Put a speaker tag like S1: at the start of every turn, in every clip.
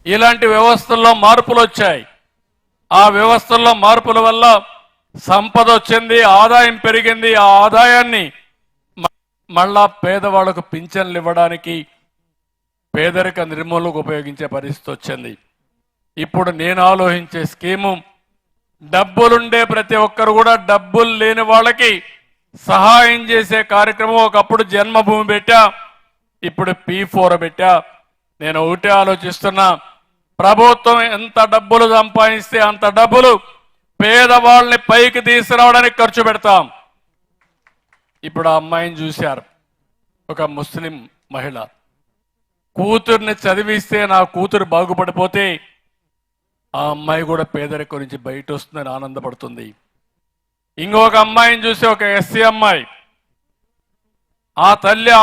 S1: ఇలాంటి వ్యవస్థల్లో మార్పులు వచ్చాయి. ఆ వ్యవస్థల్లో మార్పుల వల్ల సంపద వచ్చింది, ఆదాయం పెరిగింది. ఆ ఆదాయాన్ని మళ్ళా పేదవాళ్లకు పింఛన్లు ఇవ్వడానికి, పేదరిక నిర్మూలనకు ఉపయోగించే పరిస్థితి వచ్చింది. ఇప్పుడు నేను ఆలోచించే స్కీము, డబ్బులుండే ప్రతి ఒక్కరు కూడా డబ్బులు లేని వాళ్ళకి సహాయం చేసే కార్యక్రమం. ఒకప్పుడు జన్మభూమి పెట్టా, ఇప్పుడు P4 పెట్టా. నేను ఒకటే ఆలోచిస్తున్నా, ప్రభుత్వం ఎంత డబ్బులు సంపాదిస్తే అంత డబ్బులు పేదవాళ్ళని పైకి తీసుకురావడానికి ఖర్చు పెడతాం. ఇప్పుడు ఆ అమ్మాయిని చూశారు, ఒక ముస్లిం మహిళ. కూతుర్ని చదివిస్తే నా కూతురు బాగుపడిపోతే ఆ అమ్మాయి కూడా పేదరికం నుంచి బయట వస్తుందని ఆనందపడుతుంది. ఇంకొక అమ్మాయిని చూసి, ఒక ఎస్సీ అమ్మాయి, ఆ తల్లి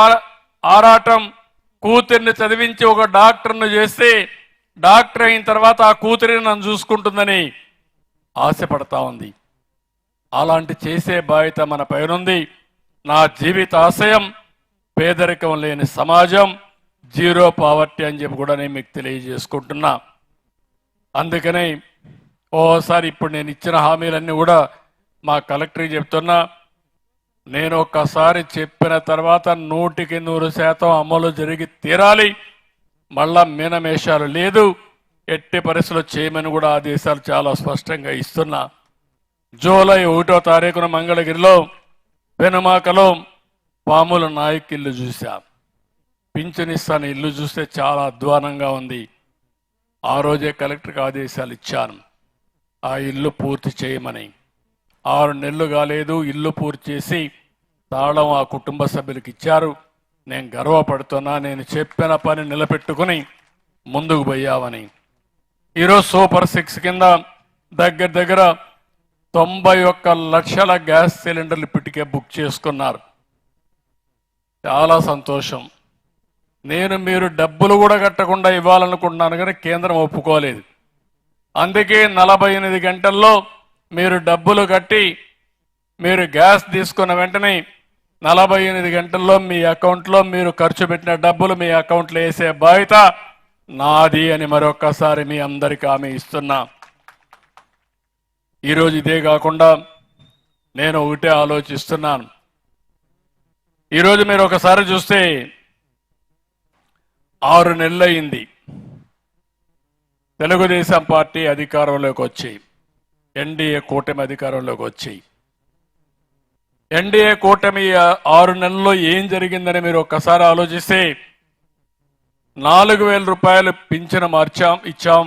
S1: ఆరాటం కూతుర్ని చదివించి ఒక డాక్టర్ను చేస్తే డాక్టర్ అయిన తర్వాత ఆ కూతురిని నన్ను చూసుకుంటుందని ఆశపడతా ఉంది. అలాంటి చేసే బాధ్యత మన పైనుంది. నా జీవిత ఆశయం పేదరికం లేని సమాజం, జీరో పావర్టీ అని చెప్పి కూడా నేను మీకు తెలియజేసుకుంటున్నా. అందుకనే ఓసారి ఇప్పుడు నేను ఇచ్చిన హామీలన్నీ కూడా మా కలెక్టర్కి చెప్తున్నా. నేను ఒక్కసారి చెప్పిన తర్వాత 100% అమలు జరిగి తీరాలి. మళ్ళా మీనమేషాలు లేదు. ఎట్టి పరిస్థితుల్లో చేయమని కూడా ఆదేశాలు చాలా స్పష్టంగా ఇస్తున్నా. జూలై 1వ తారీఖున మంగళగిరిలో పెనుమాకలో పాముల నాయక్ ఇల్లు చూశా. పింఛనిస్తాను ఇల్లు చూస్తే చాలా అధ్వానంగా ఉంది. ఆ రోజే కలెక్టర్కి ఆదేశాలు ఇచ్చాను, ఆ ఇల్లు పూర్తి చేయమని. 6 నెలలు కాలేదు, ఇల్లు పూర్తి చేసి తాళం ఆ కుటుంబ సభ్యులకు ఇచ్చారు. నేను గర్వపడుతున్నా, నేను చెప్పిన పని నిలబెట్టుకుని ముందుకు పోయామని. ఈరోజు సూపర్ 6 కింద దగ్గర దగ్గర 91 లక్షల గ్యాస్ సిలిండర్లు ఇప్పటికే బుక్ చేసుకున్నారు. చాలా సంతోషం. నేను మీరు డబ్బులు కూడా కట్టకుండా ఇవ్వాలనుకుంటున్నాను, కానీ కేంద్రం ఒప్పుకోలేదు. అందుకే 48 గంటల్లో మీరు డబ్బులు కట్టి మీరు గ్యాస్ తీసుకున్న వెంటనే 48 గంటల్లో మీ అకౌంట్లో మీరు ఖర్చు పెట్టిన డబ్బులు మీ అకౌంట్లో వేసే బాధ్యత నాది అని మరొక్కసారి మీ అందరికీ హామీ ఇస్తున్నా. ఈరోజు ఇదే కాకుండా నేను ఒకటే ఆలోచిస్తున్నాను. ఈరోజు మీరు ఒకసారి చూస్తే 6 నెలలు అయింది తెలుగుదేశం పార్టీ అధికారంలోకి వచ్చి, ఎన్డీఏ కూటమి అధికారంలోకి వచ్చి. ఎన్డీఏ కూటమి 6 నెలల్లో ఏం జరిగిందని మీరు ఒక్కసారి ఆలోచిస్తే, 4,000 రూపాయలు పింఛను ఇచ్చాం.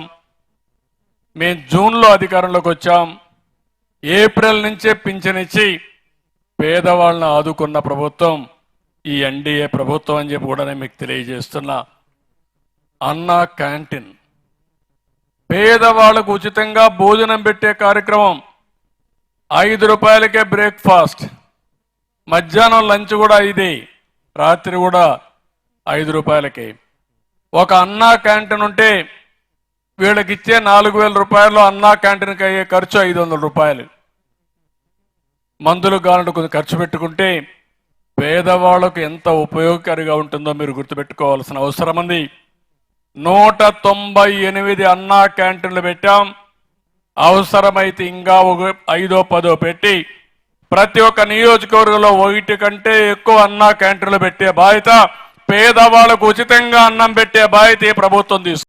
S1: మేము జూన్లో అధికారంలోకి వచ్చాం. ఏప్రిల్ నుంచే పింఛనిచ్చి పేదవాళ్ళని ఆదుకున్న ప్రభుత్వం ఈ ఎన్డీఏ ప్రభుత్వం అని చెప్పి కూడా నేను మీకు తెలియజేస్తున్నా. అన్నా క్యాంటీన్, పేదవాళ్లకు ఉచితంగా భోజనం పెట్టే కార్యక్రమం. 5 రూపాయలకే బ్రేక్ఫాస్ట్, మధ్యాహ్నం లంచ్ కూడా ఇది, రాత్రి కూడా 5 రూపాయలకే. ఒక అన్నా క్యాంటీన్ ఉంటే వీళ్ళకి ఇచ్చే 4,000 రూపాయలు అన్నా క్యాంటీన్కి అయ్యే ఖర్చు 500 రూపాయలు. మందులు కావాలంటే కొంచెం ఖర్చు పెట్టుకుంటే పేదవాళ్లకు ఎంత ఉపయోగకారిగా ఉంటుందో మీరు గుర్తుపెట్టుకోవాల్సిన అవసరం ఉంది. 198 అన్నా క్యాంటీన్లు పెట్టాం. అవసరమైతే ఇంకా 5-10 పెట్టి ప్రతి ఒక్క నియోజకవర్గంలో 1 కంటే ఎక్కువ అన్నా క్యాంటీన్లు పెట్టే బాధ్యత, పేదవాళ్లకు ఉచితంగా అన్నం పెట్టే బాధ్యత ప్రభుత్వం తీసుకుంది.